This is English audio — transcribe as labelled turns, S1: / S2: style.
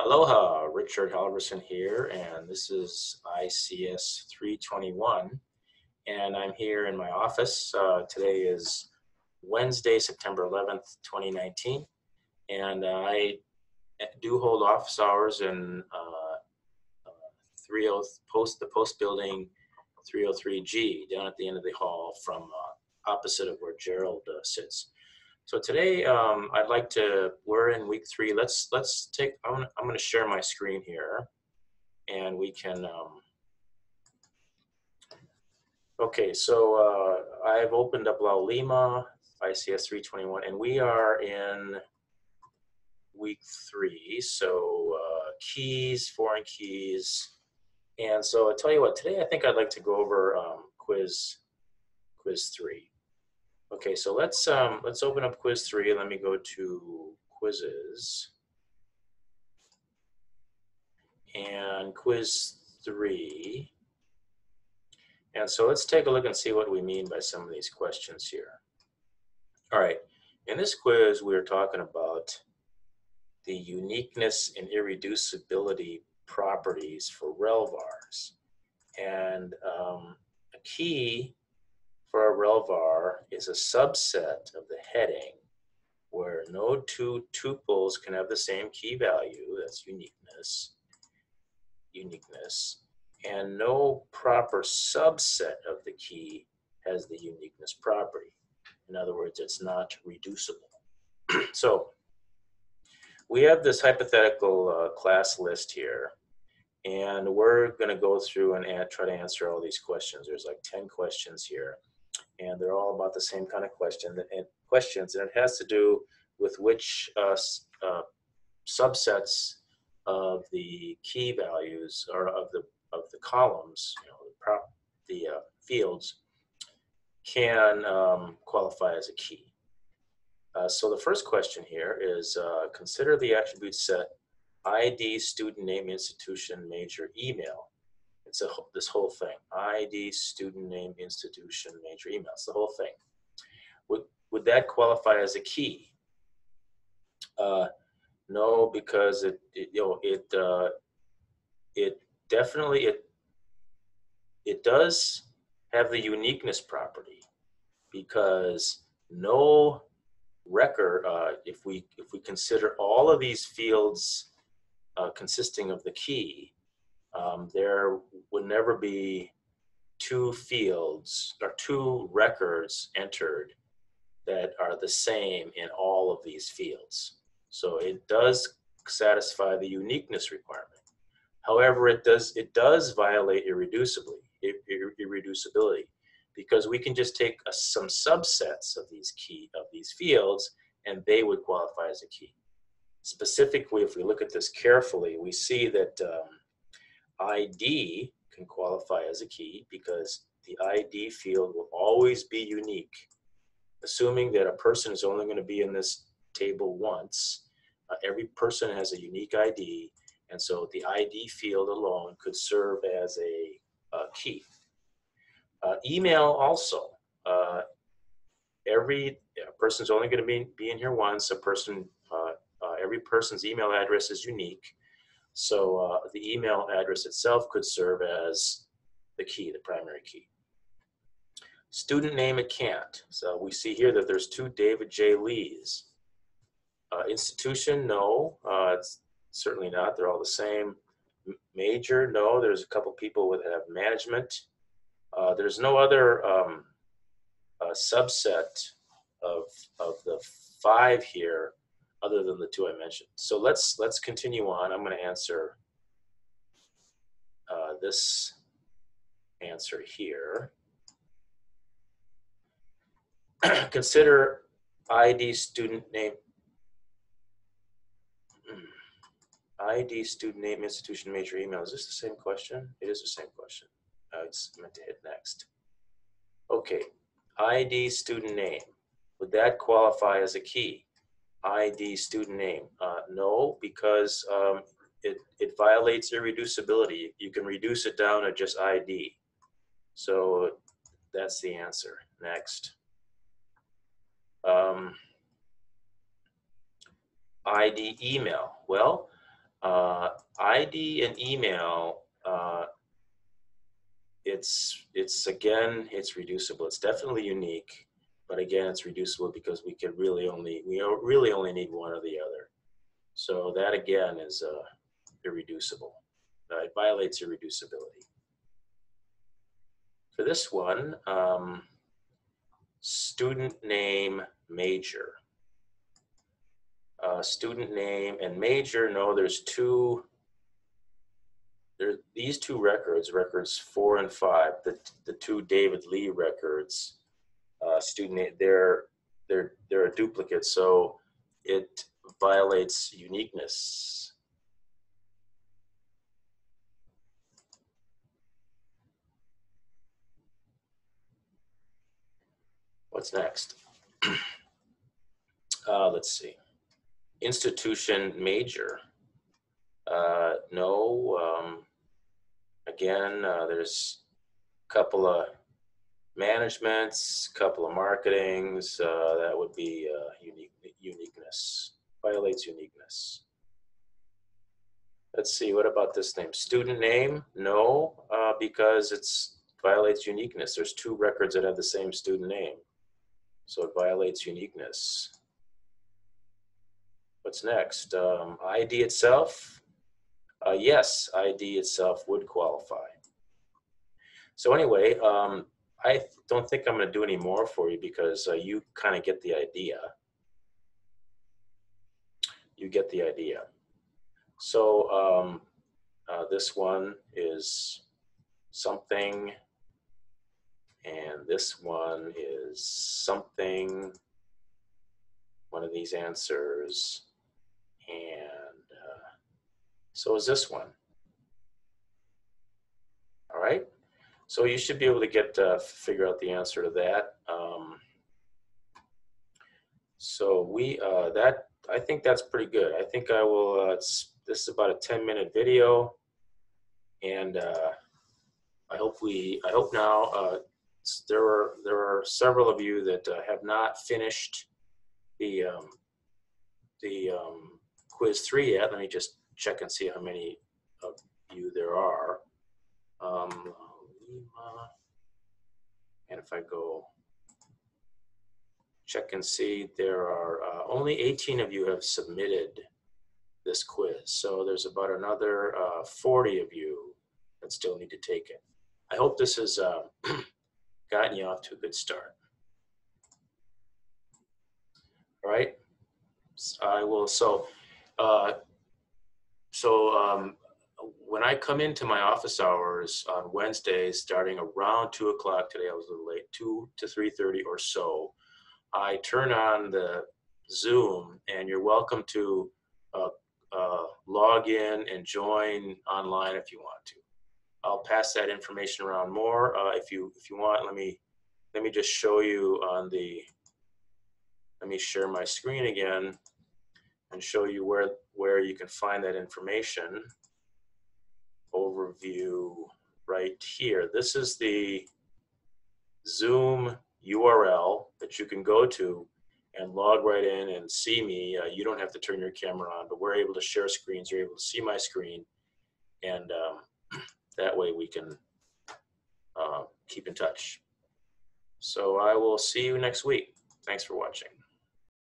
S1: Aloha, Richard Halverson here, and this is ICS321, and I'm here in my office. Today is Wednesday, September 11th, 2019, and I do hold office hours in the post building 303G down at the end of the hall from opposite of where Gerald sits. So today, we're in week 3. I'm going to share my screen here and we can, okay, so I've opened up La Lima, ICS321, and we are in week 3. So keys, foreign keys. And so I'll tell you what, today I think I'd like to go over quiz 3. Okay, so let's open up quiz 3 and let me go to quizzes. And quiz 3. And so let's take a look and see what we mean by some of these questions here. All right, in this quiz, we're talking about the uniqueness and irreducibility properties for rel vars. And a key for a rel var is a subset of the heading where no two tuples can have the same key value, that's uniqueness, and no proper subset of the key has the uniqueness property. In other words, it's not reducible. So we have this hypothetical class list here, and we're going to go through and try to answer all these questions. There's like 10 questions here, and they're all about the same kind of questions, and it has to do with which subsets of the key values or of the columns, the fields can qualify as a key. So the first question here is consider the attribute set ID, student name, institution, major, email. It's this whole thing. ID, student name, institution, major, email. It's the whole thing. Would that qualify as a key? No, because it does have the uniqueness property, because no record, if we consider all of these fields consisting of the key, there would never be two fields or two records entered that are the same in all of these fields. So it does satisfy the uniqueness requirement. However, it does violate irreducibility, because we can just take some subsets of these fields and they would qualify as a key. Specifically, if we look at this carefully, we see that ID can qualify as a key because the ID field will always be unique. Assuming that a person is only going to be in this table once, every person has a unique ID, and so the ID field alone could serve as a key. Email also. Every person's only going to be in here once. Every person's email address is unique, so the email address itself could serve as the key, the primary key. Student name, it can't. So we see here that there's 2 David J. Lees. Institution, no, it's certainly not. They're all the same. Major, no. There's a couple people that have management. There's no other subset of the 5 here other than the 2 I mentioned. So let's continue on. I'm going to answer this answer here. Consider ID, student name, institution, major, email. Is this the same question? It is the same question. It's meant to hit next. Okay, ID, student name. Would that qualify as a key? ID, student name. No, because it violates irreducibility. You can reduce it down to just ID. So that's the answer. Next. ID, email. Well, ID and email, it's again, it's reducible. It's definitely unique, but again, it's reducible because we really only need one or the other. So that again is irreducible. It violates irreducibility. For this one, student name major. Student name and major, no, there's two. These two records, records 4 and 5, the two David Lee records, student name, they're a duplicate, so it violates uniqueness. What's next? Let's see. Institution major. No. Again, there's a couple of managements, couple of marketings. That would be uniqueness. Violates uniqueness. Let's see, what about this name? Student name? No, because it violates uniqueness. There's two records that have the same student name. So it violates uniqueness. What's next? ID itself? Yes, ID itself would qualify. So anyway, I don't think I'm going to do any more for you because you kind of get the idea. You get the idea. So this one is something, and this one is something, one of these answers, and so is this one. All right, so you should be able to get figure out the answer to that. So I think that's pretty good. I think I will. This is about a 10-minute video, and I hope now there are several of you that have not finished the quiz 3 yet. Let me just check and see how many of you there are. And if I go check and see, there are only 18 of you have submitted this quiz. So there's about another 40 of you that still need to take it. I hope this has gotten you off to a good start. All right, I will. When I come into my office hours on Wednesdays, starting around 2 o'clock today, I was a little late, 2 to 3:30 or so, I turn on the Zoom, and you're welcome to log in and join online if you want to. I'll pass that information around more if you want. Let me just show you on the. Let me share my screen again and show you where you can find that information. Overview right here. This is the Zoom URL that you can go to and log right in and see me. You don't have to turn your camera on, but we're able to share screens. You're able to see my screen, and that way we can keep in touch. So I will see you next week. Thanks for watching.